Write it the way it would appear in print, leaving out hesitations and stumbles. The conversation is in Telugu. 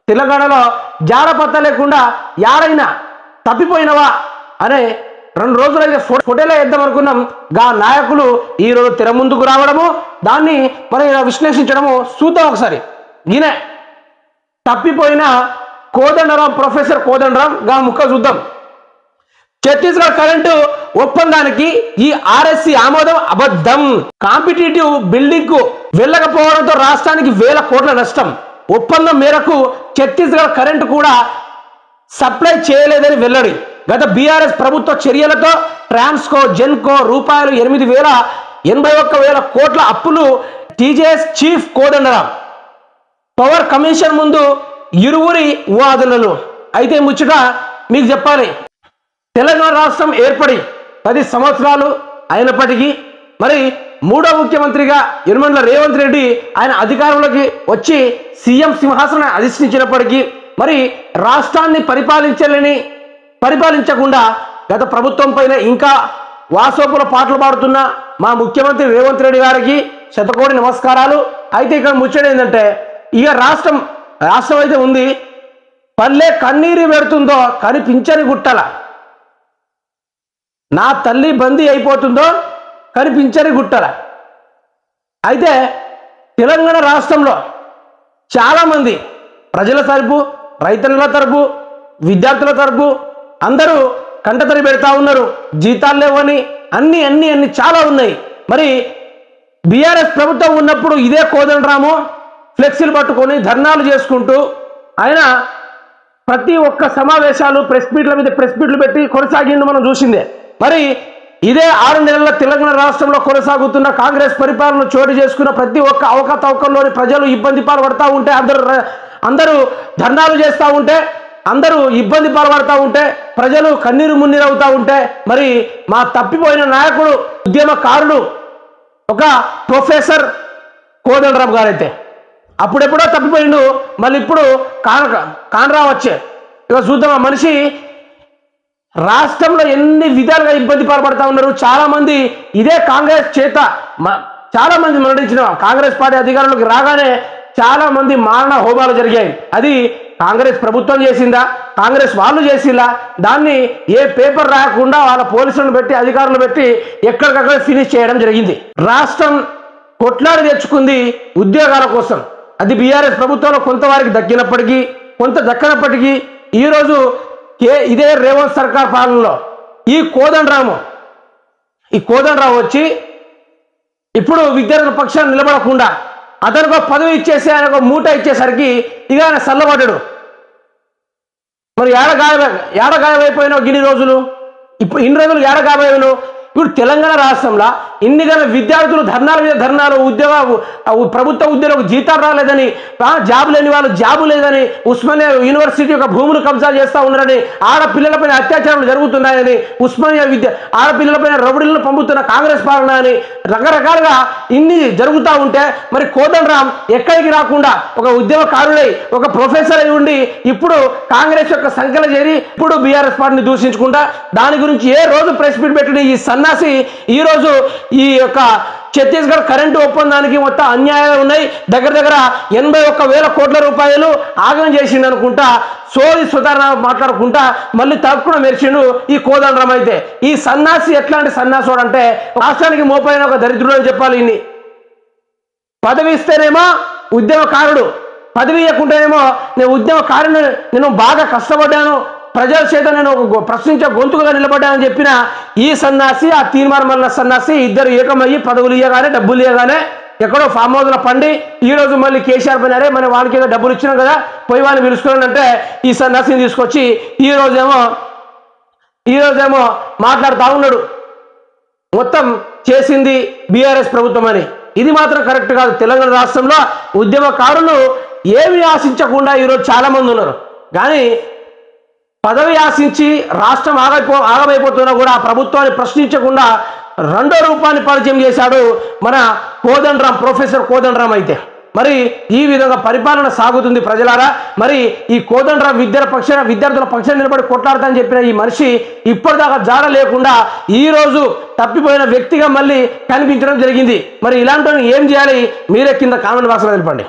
తెలంగాణలో జాడపత్త లేకుండా యాడైనా తప్పిపోయినవా అనే 2 రోజులైతే ఫోటోలో వేద్దాం అనుకున్నాం. గా నాయకులు ఈరోజు తెర ముందుకు రావడము, దాన్ని మనం విశ్లేషించడము చూద్దాం. ఒకసారి ఈయన తప్పిపోయిన కోదండరాం, ప్రొఫెసర్ కోదండరాం గా ముక్క చూద్దాం. ఛత్తీస్గఢ్ కరెంటు ఒప్పందానికి ఈ ఆర్ఎస్సి ఆమోదం అబద్ధం. కాంపిటేటివ్ బిల్డింగ్ కు వెళ్ళకపోవడంతో రాష్ట్రానికి వేల కోట్ల నష్టం. ఒప్పందం మేరకు ఛత్తీస్గఢ్ కరెంటు కూడా సప్లై చేయలేదని వెల్లడి. గత బీఆర్ఎస్ ప్రభుత్వ చర్యలతో ట్రాన్స్కో, జెన్కో రూపాయలు 8,81,000 కోట్ల అప్పులు. TJS chief Kodandaram power commission ముందు ఇరువురి వాదనలు. అయితే ముచ్చట మీకు చెప్పాలి, తెలంగాణ రాష్ట్రం ఏర్పడి 10 సంవత్సరాలు అయినప్పటికీ మరి 3వ ముఖ్యమంత్రిగా యనమల రేవంత్ రెడ్డి ఆయన అధికారంలోకి వచ్చి సీఎం సింహాసనం అధిష్ఠించినప్పటికీ మరి రాష్ట్రాన్ని పరిపాలించకుండా గత ప్రభుత్వం పైన ఇంకా వాసోపుల పాటలు పాడుతున్న మా ముఖ్యమంత్రి రేవంత్ రెడ్డి గారికి శతకోటి నమస్కారాలు. అయితే ఇక్కడ ముచ్చట ఏంటంటే, ఇక రాష్ట్రం అయితే ఉంది, పల్లె కన్నీరు పెడుతుందో కనిపించని గుట్టల, నా తల్లి బందీ అయిపోతుందో కనిపించని గుట్టల. అయితే తెలంగాణ రాష్ట్రంలో చాలామంది ప్రజల తరపు, రైతుల తరపు, విద్యార్థుల తరపు అందరూ కంటతడి పెడతా ఉన్నారు. జీతాలు లేవని అన్ని చాలా ఉన్నాయి. మరి బీఆర్ఎస్ ప్రభుత్వం ఉన్నప్పుడు ఇదే కోదండరాము ఫ్లెక్సీలు పట్టుకొని ధర్నాలు చేసుకుంటూ ఆయన ప్రతి ఒక్క సమావేశాలు ప్రెస్ మీట్లు పెట్టి కొనసాగిండు, మనం చూసిందే. మరి ఇదే 6 నెలల తెలంగాణ రాష్ట్రంలో కొనసాగుతున్న కాంగ్రెస్ పరిపాలన చోటు చేసుకున్న ప్రతి ఒక్క అవకతవకల్లోని ప్రజలు ఇబ్బంది పాల్పడతా ఉంటే, అందరూ ధర్నాలు చేస్తూ ఉంటే, అందరూ ఇబ్బంది పాల్పడతా ఉంటే, ప్రజలు కన్నీరు మున్నీరు అవుతూ ఉంటే, మరి మా తప్పిపోయిన నాయకుడు, ఉద్యమకారుడు ఒక ప్రొఫెసర్ కోదండరాం గారైతే అప్పుడెప్పుడో తప్పిపోయిండు, మళ్ళీ ఇప్పుడు కానరా వచ్చే. ఇక చూద్దాం, ఆ మనిషి రాష్ట్రంలో ఎన్ని విధాలుగా ఇబ్బంది పాల్పడతా ఉన్నారు. చాలామంది ఇదే కాంగ్రెస్ చేత చాలామంది మరణించిన కాంగ్రెస్ పార్టీ అధికారంలోకి రాగానే చాలామంది మారణ హోమాలు జరిగాయి. అది కాంగ్రెస్ ప్రభుత్వం చేసిందా, కాంగ్రెస్ వాళ్ళు చేసిందా? దాన్ని ఏ పేపర్ రాకుండా వాళ్ళ పోలీసులను పెట్టి, అధికారులు పెట్టి ఎక్కడికక్కడ ఫినిష్ చేయడం జరిగింది. రాష్ట్రం కొట్లాడి తెచ్చుకుంది ఉద్యోగాల కోసం. అది బీఆర్ఎస్ ప్రభుత్వంలో కొంతవారికి దక్కినప్పటికీ, కొంత దక్కనప్పటికీ ఈరోజు ఇదే రేవంత్ సర్కార్ పాలనలో ఈ కోదండరాం వచ్చి ఇప్పుడు విద్యార్థుల పక్షాన్ని నిలబడకుండా అతనికి పదవి ఇచ్చేసి ఆయనకు మూట ఇచ్చేసరికి ఇక ఆయన చల్లబడ్డాడు. మరి ఏడ గాయమైపోయినావు ఇన్ని రోజులు, ఇప్పుడు ఇన్ని రోజులు ఏడ గాయమైనావు? ఇప్పుడు తెలంగాణ రాష్ట్రంలో ఇన్ని గల విద్యార్థులు ధర్నాల మీద ధర్నాలు, ప్రభుత్వ ఉద్యోగులకు జీతాలు రాలేదని, జాబు లేని వాళ్ళు జాబు లేదని, ఉస్మానియా యూనివర్సిటీ యొక్క భూములు కబ్జా చేస్తూ ఉన్నారని, ఆడపిల్లలపైన అత్యాచారాలు జరుగుతున్నాయని, ఉస్మానియా ఆడపిల్లలపైన రౌడీలను పంపుతున్న కాంగ్రెస్ పాలన అని రకరకాలుగా ఇన్ని జరుగుతూ ఉంటే, మరి కోదండరాం ఎక్కడికి రాకుండా ఒక ఉద్యమకారుడై, ఒక ప్రొఫెసర్ అయి ఉండి ఇప్పుడు కాంగ్రెస్ యొక్క సంఖ్యలో చేరి ఇప్పుడు బీఆర్ఎస్ పార్టీని దూషించుకుంటా దాని గురించి ఏ రోజు ప్రెస్ మీట్ పెట్టిన ఈ సన్నాసి ఈరోజు ఈ యొక్క ఛత్తీస్గఢ్ కరెంటు ఒప్పందానికి మొత్తం అన్యాయాలు ఉన్నాయి, దగ్గర 81,000 కోట్ల రూపాయలు ఆగం చేసిండు అనుకుంటా సోది సుధారణ మాట్లాడుకుంటా మళ్ళీ తక్కువ మెరిచిండు ఈ కోదండరాం. అయితే ఈ సన్నాసి ఎట్లాంటి సన్నాసుడు అంటే రాష్ట్రానికి మోపైన ఒక దరిద్రుడు అని చెప్పాలి. ఇన్ని పదవి ఇస్తేనేమో ఉద్యమకారుడు, పదవి ఇవ్వకుంటేనేమో నేను ఉద్యమకారుని, నేను బాగా కష్టపడ్డాను, ప్రజల చేత నేను ప్రశ్నించే గొంతుగా నిలబడ్డానని చెప్పిన ఈ సన్నాసి, ఆ తీర్మానమల్ల సన్నాసి ఇద్దరు ఏకమయ్యి పదవులు ఇవ్వగానే, డబ్బులు ఇవ్వగానే ఎక్కడో ఫామ్ హౌస్లో పండి ఈరోజు మళ్ళీ కేసీఆర్ పైన మన వాళ్ళకి ఏదో డబ్బులు ఇచ్చినాం కదా పోయి వాళ్ళని పిలుచుకోవాలంటే ఈ సన్నాసిని తీసుకొచ్చి ఈరోజేమో మాట్లాడుతూ ఉన్నాడు మొత్తం చేసింది బీఆర్ఎస్ ప్రభుత్వం అని. ఇది మాత్రం కరెక్ట్ కాదు. తెలంగాణ రాష్ట్రంలో ఉద్యమకారులు ఏమి ఆశించకుండా ఈరోజు చాలామంది ఉన్నారు. కానీ పదవి ఆశించి రాష్ట్రం ఆగమైపోతున్నా కూడా ఆ ప్రభుత్వాన్ని ప్రశ్నించకుండా 2వ రూపాన్ని పరిచయం చేశాడు మన కోదండరాం, ప్రొఫెసర్ కోదండరాం. అయితే మరి ఈ విధంగా పరిపాలన సాగుతుంది ప్రజలారా. మరి ఈ కోదండరాం విద్యార్థుల పక్షాన నిలబడి కొట్లాడతానని చెప్పిన ఈ మనిషి ఇప్పటిదాకా జాడ లేకుండా ఈరోజు తప్పిపోయిన వ్యక్తిగా మళ్ళీ కనిపించడం జరిగింది. మరి ఇలాంటి ఏం చేయాలి? మీరే కింద కామెంట్ బాక్స్లో తెలపండి.